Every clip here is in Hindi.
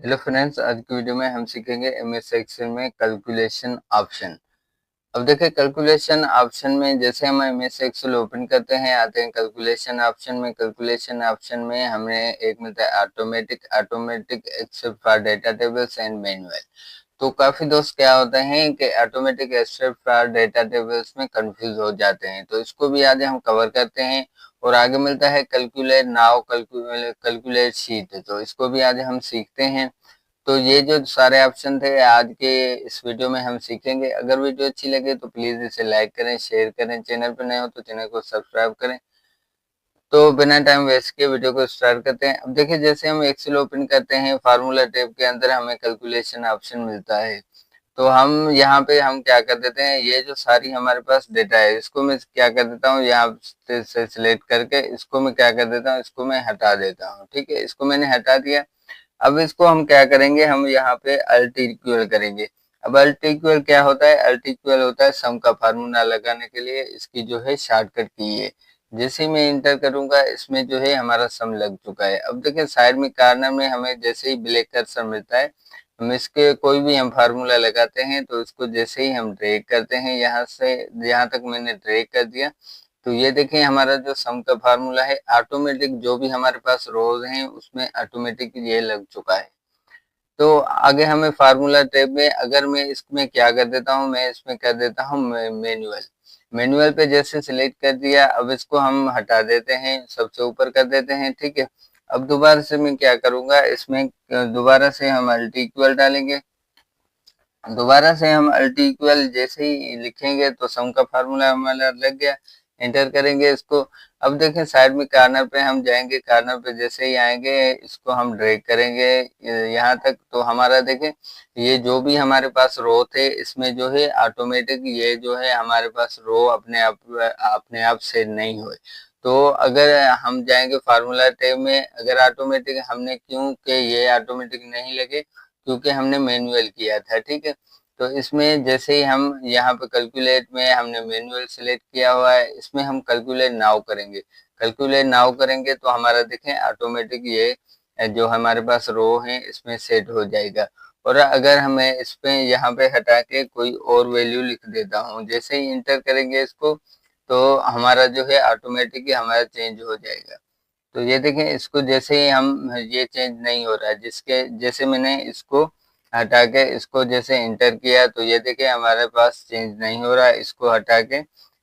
हेलो फ्रेंड्स, आज की वीडियो में हम सीखेंगे एमएस एक्सेल में कैलकुलेशन ऑप्शन। अब देखिए, कैलकुलेशन ऑप्शन में जैसे हम एमएस एक्सेल ओपन करते हैं, आते हैं कैलकुलेशन ऑप्शन में। कैलकुलेशन ऑप्शन में हमें एक मिलता है automatic except for data tables and manual. तो काफी दोस्त क्या होते हैं कि automatic except for data tables में कंफ्यूज हो जाते हैं, तो इसको भी आज हम कवर करते हैं। और आगे मिलता है कैलकुलेट नाउ, कैलकुलेट शीट, तो इसको भी आज हम सीखते हैं। तो ये जो सारे ऑप्शन थे आज के इस वीडियो में हम सीखेंगे। अगर वीडियो अच्छी लगे तो प्लीज इसे लाइक करें, शेयर करें, चैनल पर नए हो तो चैनल को सब्सक्राइब करें। तो बिना टाइम वेस्ट के वीडियो को स्टार्ट करते हैं। अब देखिए, जैसे हम एक्सेल ओपन करते हैं, फार्मूला टैब के अंदर हमें कैलकुलेशन ऑप्शन मिलता है। तो हम यहाँ पे हम क्या कर देते हैं, ये जो सारी हमारे पास डेटा है इसको मैं क्या कर देता हूँ, यहाँ से सिलेक्ट करके इसको मैं क्या कर देता हूँ, इसको मैं हटा देता हूँ। ठीक है, इसको मैंने हटा दिया। अब इसको हम क्या करेंगे, हम यहाँ पे अल्ट इक्वल करेंगे। अब अल्ट इक्वल क्या होता है, अल्ट इक्वल होता है सम का फार्मूला लगाने के लिए, इसकी जो है शॉर्टकट की है। जैसे ही मैं इंटर करूंगा, इसमें जो है हमारा सम लग चुका है। अब देखिए, साइड में कॉर्नर में हमें जैसे ही ब्लैक कर्सर मिलता है, हम इसके कोई भी हम फार्मूला लगाते हैं तो इसको जैसे ही हम ड्रैग करते हैं, यहाँ से यहाँ तक मैंने ड्रैग कर दिया, तो ये देखें हमारा जो सम का फार्मूला है ऑटोमेटिक जो भी हमारे पास रोज हैं उसमें ऑटोमेटिक ये लग चुका है। तो आगे हमें फार्मूला टैब में अगर मैं इसमें क्या कर देता हूँ, मैं इसमें कर देता हूँ मैनुअल। मैनुअल पे जैसे सिलेक्ट कर दिया, अब इसको हम हटा देते हैं, सबसे ऊपर कर देते हैं। ठीक है, अब दोबारा से मैं क्या करूंगा, इसमें दोबारा से हम अल्ट इक्वल डालेंगे। दोबारा से हम अल्ट इक्वल जैसे ही लिखेंगे तो सम का फार्मूला हमारा लग गया। एंटर करेंगे इसको। अब देखें, साइड में कॉर्नर पे हम जाएंगे, कॉर्नर पे जैसे ही आएंगे इसको हम ड्रैग करेंगे यहाँ तक, तो हमारा देखें ये जो भी हमारे पास रो थे इसमें जो है ऑटोमेटिक ये जो है हमारे पास रो अपने आप से नहीं हुए। तो अगर हम जाएंगे फार्मूला टैब में, अगर ऑटोमेटिक हमने क्यों कि ये ऑटोमेटिक नहीं लगे, क्योंकि हमने मैनुअल किया था। ठीक है, तो इसमें जैसे ही हम यहाँ पे कैलकुलेट में हमने मैनुअल सेलेक्ट किया हुआ है, इसमें हम कैलकुलेट नाउ करेंगे। कैलकुलेट नाउ करेंगे तो हमारा देखें ऑटोमेटिक ये जो हमारे पास रो है इसमें सेट हो जाएगा। और अगर हमें इस पे यहाँ पे हटा के कोई और वैल्यू लिख देता हूँ, जैसे ही इंटर करेंगे इसको, तो हमारा जो है ऑटोमेटिक हमारा चेंज हो जाएगा। तो ये देखें, इसको जैसे ही हम ये चेंज नहीं हो रहा है, जिसके जैसे मैंने इसको हटा के इसको जैसे इंटर किया, तो ये देखें हमारे पास चेंज नहीं हो रहा है। इसको हटा के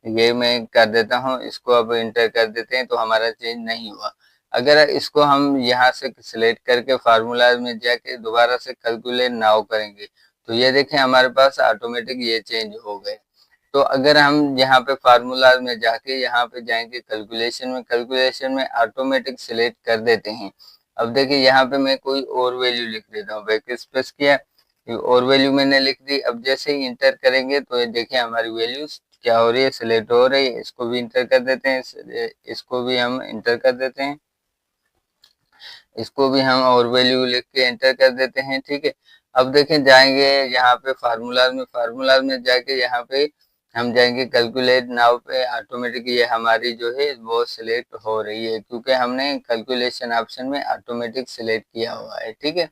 ये मैं कर देता हूँ, इसको अब इंटर कर देते हैं तो हमारा चेंज नहीं हुआ। अगर इसको हम यहाँ से सिलेक्ट करके फार्मूला में जाके दोबारा से कैलकुलेट नाउ करेंगे, तो ये देखें हमारे पास ऑटोमेटिक ये चेंज हो गए। तो अगर हम यहाँ पे फार्मूला में जाके यहाँ पे जाएंगे कैलकुलेशन में ऑटोमेटिक सिलेक्ट कर देते हैं। अब देखिए, यहाँ पे मैं कोई और वैल्यू लिख देता हूँ, बैक स्पेस किया, और वैल्यू मैंने लिख दी। अब जैसे ही इंटर करेंगे तो ये देखिए हमारी वैल्यू क्या हो रही है, सिलेक्ट हो रही है। इसको भी इंटर कर देते हैं, इसको भी हम इंटर कर देते हैं, इसको भी हम और वैल्यू लिख के एंटर कर देते हैं। ठीक है, अब देखें जाएंगे यहाँ पे फार्मूला में जाके यहाँ पे हम जाएंगे कैलकुलेट नाउ पे, ऑटोमेटिक ये हमारी जो है वो सिलेक्ट हो रही है, क्योंकि हमने कैलकुलेशन ऑप्शन में ऑटोमेटिक सिलेक्ट किया हुआ है। ठीक है,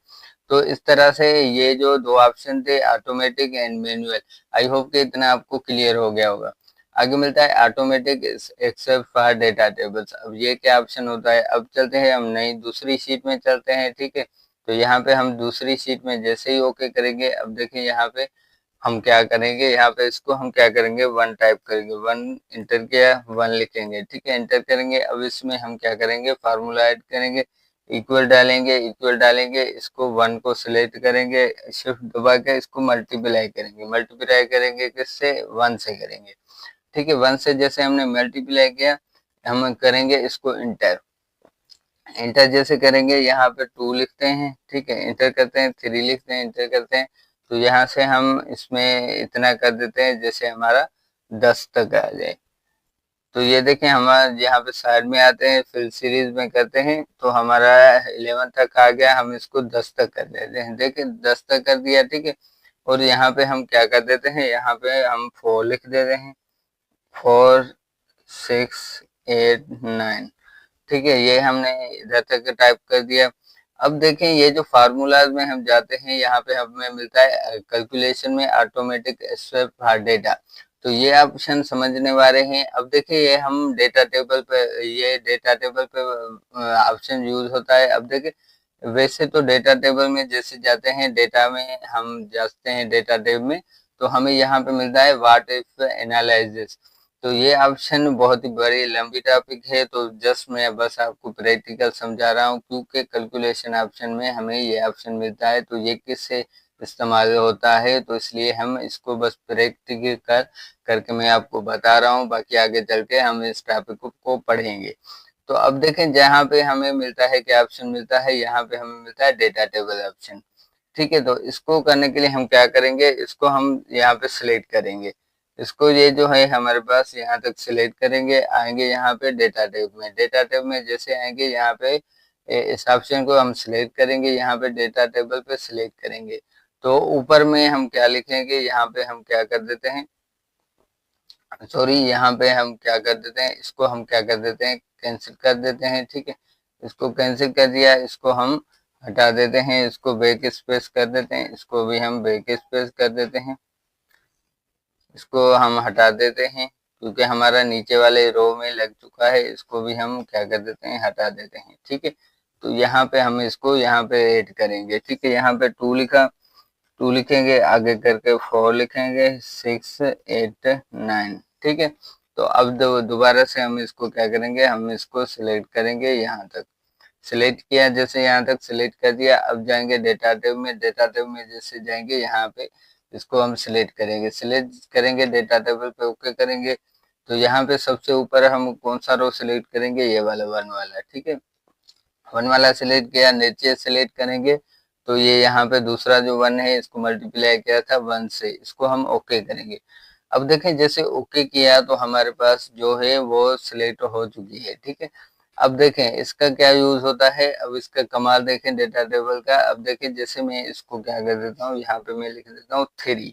तो इस तरह से ये जो दो ऑप्शन थे automatic and manual, I hope कि इतना आपको क्लियर हो गया होगा। आगे मिलता है automatic except for data tables. अब ये क्या ऑप्शन होता है, अब चलते हैं हम नई दूसरी शीट में चलते हैं। ठीक है, तो यहाँ पे हम दूसरी शीट में जैसे ही ओके करेंगे, अब देखिए यहाँ पे हम क्या करेंगे, यहाँ पे इसको हम क्या करेंगे, वन टाइप करेंगे, वन इंटर किया, वन लिखेंगे। ठीक है, इंटर करेंगे। अब इसमें हम क्या करेंगे, फार्मूला ऐड करेंगे, इक्वल डालेंगे, इसको वन को सिलेक्ट करेंगे, शिफ्ट दबा के इसको मल्टीप्लाई करेंगे किससे, वन से करेंगे। ठीक है, वन से जैसे हमने मल्टीप्लाई किया, हम करेंगे इसको इंटर। इंटर जैसे करेंगे, यहाँ पे टू लिखते हैं, ठीक है, इंटर करते हैं, थ्री लिखते हैं, इंटर करते हैं, तो यहाँ से हम इसमें इतना कर देते हैं जैसे हमारा 10 तक आ जाए। तो ये देखें, हमारा यहाँ पे साइड में आते हैं, फिर सीरीज में करते हैं तो हमारा 11 तक आ गया। हम इसको 10 तक कर देते हैं, देखिए 10 तक कर दिया। ठीक है, और यहाँ पे हम क्या कर देते हैं, यहाँ पे हम 4 लिख देते हैं, 4 6 8 9। ठीक है, ये हमने इधर तक टाइप कर दिया। अब देखें ये जो फार्मूलाज में हम जाते हैं, यहाँ पे हमें मिलता है कैलकुलेशन में ऑटोमेटिक स्वैप फॉर डेटा। तो ये ऑप्शन समझने वाले हैं। अब देखिए ये हम डेटा टेबल पे, ये डेटा टेबल पे ऑप्शन यूज होता है। अब देखिए वैसे तो डेटा टेबल में जैसे जाते हैं, डेटा में हम जाते हैं डेटा टेबल में, तो हमें यहाँ पे मिलता है व्हाट इफ एनालिसिस। तो ये ऑप्शन बहुत ही बड़ी लंबी टॉपिक है, तो जस्ट मैं बस आपको प्रैक्टिकल समझा रहा हूँ, क्योंकि कैलकुलेशन ऑप्शन में हमें ये ऑप्शन मिलता है, तो ये किससे इस्तेमाल होता है, तो इसलिए हम इसको बस प्रैक्टिकल करके मैं आपको बता रहा हूँ। बाकी आगे चल के हम इस टॉपिक को पढ़ेंगे। तो अब देखें जहाँ पे हमें मिलता है, क्या ऑप्शन मिलता है, यहाँ पे हमें मिलता है डेटा टेबल ऑप्शन। ठीक है, तो इसको करने के लिए हम क्या करेंगे, इसको हम यहाँ पे सिलेक्ट करेंगे। इसको ये जो है हमारे पास यहाँ तक सिलेक्ट करेंगे, आएंगे यहाँ पे डेटा टाइप में। डेटा टाइप में जैसे आएंगे यहाँ पे इस ऑप्शन को हम सिलेक्ट करेंगे, यहाँ पे डेटा टेबल पे सिलेक्ट करेंगे। तो ऊपर में हम क्या लिखेंगे, यहाँ पे हम क्या कर देते हैं, सॉरी यहाँ पे हम क्या कर देते हैं, इसको हम क्या कर देते हैं, कैंसिल कर देते हैं। ठीक है, इसको कैंसिल कर दिया, इसको हम हटा देते हैं, इसको बैक स्पेस कर देते हैं, इसको भी हम बैक स्पेस कर देते हैं, इसको हम हटा देते हैं क्योंकि हमारा नीचे वाले रो में लग चुका है। इसको भी हम क्या कर देते हैं, हटा देते हैं। ठीक है, तो यहाँ पे हम इसको यहाँ पे ऐड करेंगे। ठीक है, यहाँ पे 2 लिखा, 2 लिखेंगे, आगे करके 4 लिखेंगे, 6 8 9। ठीक है, तो अब दोबारा से हम इसको क्या करेंगे, हम इसको सिलेक्ट करेंगे, यहाँ तक सिलेक्ट किया, जैसे यहाँ तक सिलेक्ट कर दिया। अब जाएंगे डेटा टेब में, डेटा टेब में जैसे जाएंगे यहाँ पे इसको हम सिलेक्ट करेंगे, सिलेक्ट करेंगे डेटा टेबल पे, ओके करेंगे। तो यहाँ पे सबसे ऊपर हम कौन सा रो सिलेक्ट करेंगे, ये वाला 1 वाला। ठीक है, 1 वाला सिलेक्ट किया, नीचे सिलेक्ट करेंगे, तो ये यहाँ पे दूसरा जो 1 है इसको मल्टीप्लाई किया था 1 से, इसको हम ओके करेंगे। अब देखें जैसे ओके किया तो हमारे पास जो है वो सिलेक्ट हो चुकी है। ठीक है, अब देखें इसका क्या यूज होता है, अब इसका कमाल देखें डेटा टेबल का। अब देखें जैसे मैं इसको क्या कर देता हूँ, यहाँ पे मैं लिख देता हूँ 3,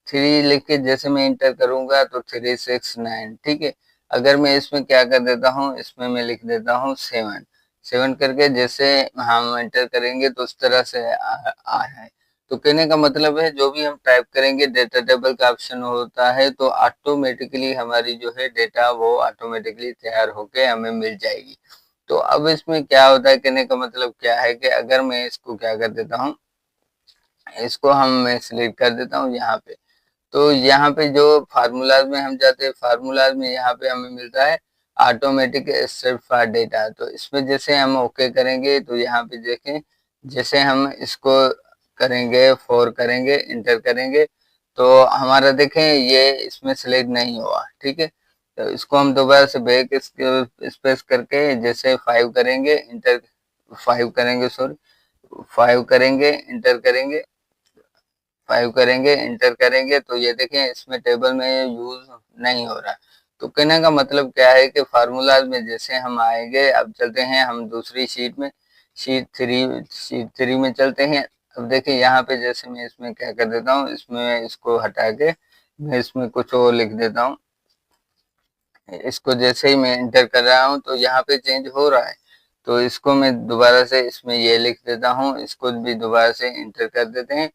3 लिख के जैसे मैं इंटर करूंगा तो 3 6 9। ठीक है, अगर मैं इसमें क्या कर देता हूँ, इसमें मैं लिख देता हूँ 7, 7 करके जैसे हम एंटर करेंगे तो उस तरह से आ रहा है। तो कहने का मतलब है जो भी हम टाइप करेंगे डेटा टेबल का ऑप्शन होता है, तो ऑटोमेटिकली हमारी जो है डेटा वो ऑटोमेटिकली तैयार होके हमें मिल जाएगी। तो अब इसमें क्या होता है, कहने का मतलब क्या है कि अगर मैं इसको क्या कर देता हूँ, इसको मैं सिलेक्ट कर देता हूँ यहाँ पे। तो यहाँ पे जो फार्मूलाज में हम जाते हैं, फार्मूलाज में यहाँ पे हमें मिलता है ऑटोमेटिक स्ट्रिप फॉर डेटा। तो इसमें जैसे हम ओके करेंगे तो यहाँ पे देखें जैसे हम इसको करेंगे 4 करेंगे, इंटर करेंगे, तो हमारा देखें ये इसमें सिलेक्ट नहीं हुआ। ठीक है, तो इसको हम दोबारा से बैक स्पेस करके जैसे 5 करेंगे, इंटर 5 करेंगे, सॉरी 5 करेंगे, इंटर करेंगे, 5 करेंगे, इंटर करेंगे, तो ये देखें इसमें टेबल में यूज नहीं हो रहा। तो कहने का मतलब क्या है कि फार्मूलाज में जैसे हम आएंगे, अब चलते हैं हम दूसरी शीट में, शीट 3 में चलते हैं। अब देखिए यहाँ पे जैसे मैं इसमें क्या कर देता हूँ, इसमें इसको हटा के मैं इसमें कुछ और लिख देता हूँ। इसको जैसे ही मैं इंटर कर रहा हूँ तो यहाँ पे चेंज हो रहा है, तो इसको मैं दोबारा से इसमें ये लिख देता हूँ, इसको भी दोबारा से इंटर कर देते हैं।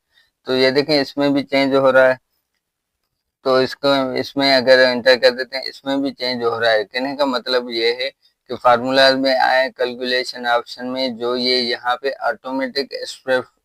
तो ये देखें इसमें भी चेंज हो रहा है, तो इसको इसमें अगर एंटर कर देते हैं इसमें भी चेंज हो रहा है। कहने का मतलब ये है कि फार्मूला में आए कैलकुलेशन ऑप्शन में जो ये यहाँ पे automatic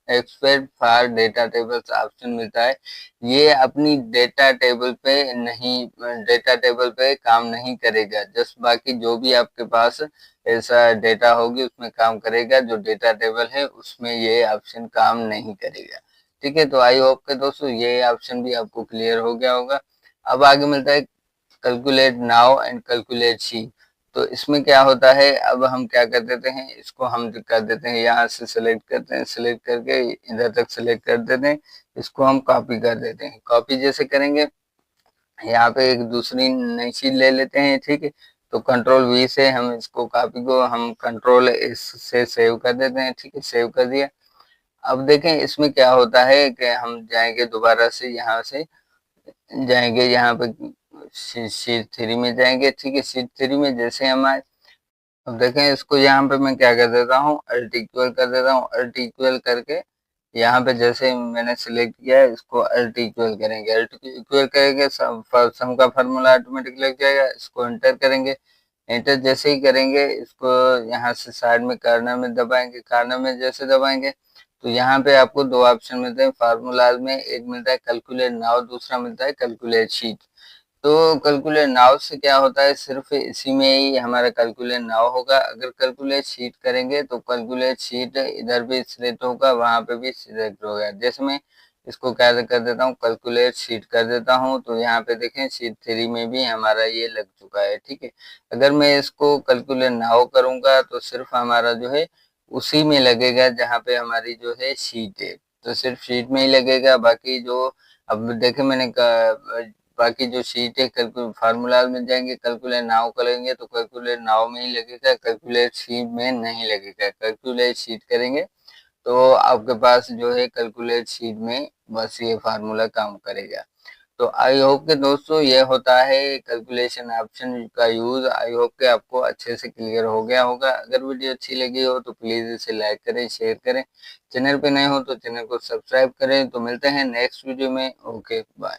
expect for data tables option मिलता है, ये अपनी डेटा टेबल पे नहीं, डेटा टेबल पे काम नहीं करेगा। जस्ट बाकी जो भी आपके पास ऐसा डेटा होगी उसमें काम करेगा, जो डेटा टेबल है उसमें ये ऑप्शन काम नहीं करेगा। ठीक है, तो आई होप के दोस्तों ये ऑप्शन भी आपको क्लियर हो गया होगा। अब आगे मिलता है calculate now and calculate she. तो इसमें क्या होता है, अब हम क्या कर देते हैं, इसको हम कर देते हैं यहाँ से सिलेक्ट करते हैं, सिलेक्ट करके इधर तक सिलेक्ट कर देते हैं, इसको हम कॉपी कर देते हैं। कॉपी जैसे करेंगे यहाँ पे एक दूसरी नई शीट ले लेते हैं। ठीक है, तो कंट्रोल वी से हम इसको कॉपी को हम कंट्रोल एस से सेव कर देते हैं। ठीक है, सेव कर दिया। अब देखें इसमें क्या होता है कि हम जाएंगे दोबारा से यहाँ से जाएंगे, यहाँ पे शीट 3 में जाएंगे। ठीक है, शीट 3 में जैसे हम आए अब देखें इसको यहाँ पे मैं क्या कर देता हूँ, अल्ट इक्वल कर देता हूँ। अल्ट इक्वल करके यहाँ पे जैसे मैंने सिलेक्ट किया है इसको अल्ट इक्वल करेंगे। अल्ट इक्वल करेंगे सम का फार्मूला ऑटोमेटिक लग जाएगा। इसको एंटर करेंगे। एंटर जैसे ही करेंगे इसको यहाँ से साइड में कॉर्नर में दबाएंगे। कॉर्नर में जैसे दबाएंगे तो यहाँ पे आपको दो ऑप्शन मिलते हैं फार्मूला में। एक मिलता है कैलकुलेट नाउ, दूसरा मिलता है कैलकुलेट शीट। तो कैलकुलेट नाउ से क्या होता है, सिर्फ इसी में ही हमारा कैलकुलेट नाउ होगा। अगर कैलकुलेट शीट करेंगे तो कैलकुलेट शीट इधर भी सिलेक्ट होगा, वहां पे भी सिलेक्ट होगा। जैसे मैं इसको क्या कर देता हूँ, कैलकुलेट शीट कर देता हूँ, तो यहाँ पे देखें शीट 3 में भी हमारा ये लग चुका है। ठीक है, अगर मैं इसको कैलकुलेट नाउ करूंगा तो सिर्फ हमारा जो है उसी में लगेगा जहाँ पे हमारी जो है शीट है, तो सिर्फ शीट में ही लगेगा। बाकी जो अब देखे मैंने बाकी जो शीट है कैलकुलेट फार्मूला में जाएंगे, कैलकुलेट नाउ करेंगे तो कैलकुलेट नाउ में ही लगेगा, कैलकुलेट शीट में नहीं लगेगा। कैलकुलेट शीट करेंगे तो आपके पास जो है कैलकुलेट शीट में बस ये फार्मूला काम करेगा। तो आई होप के दोस्तों ये होता है कैलकुलेशन ऑप्शन का यूज। आई होप के आपको अच्छे से क्लियर हो गया होगा। अगर वीडियो अच्छी लगी हो तो प्लीज इसे लाइक करें, शेयर करें। चैनल पे नए हो तो चैनल को सब्सक्राइब करें। तो मिलते हैं नेक्स्ट वीडियो में। Okay bye.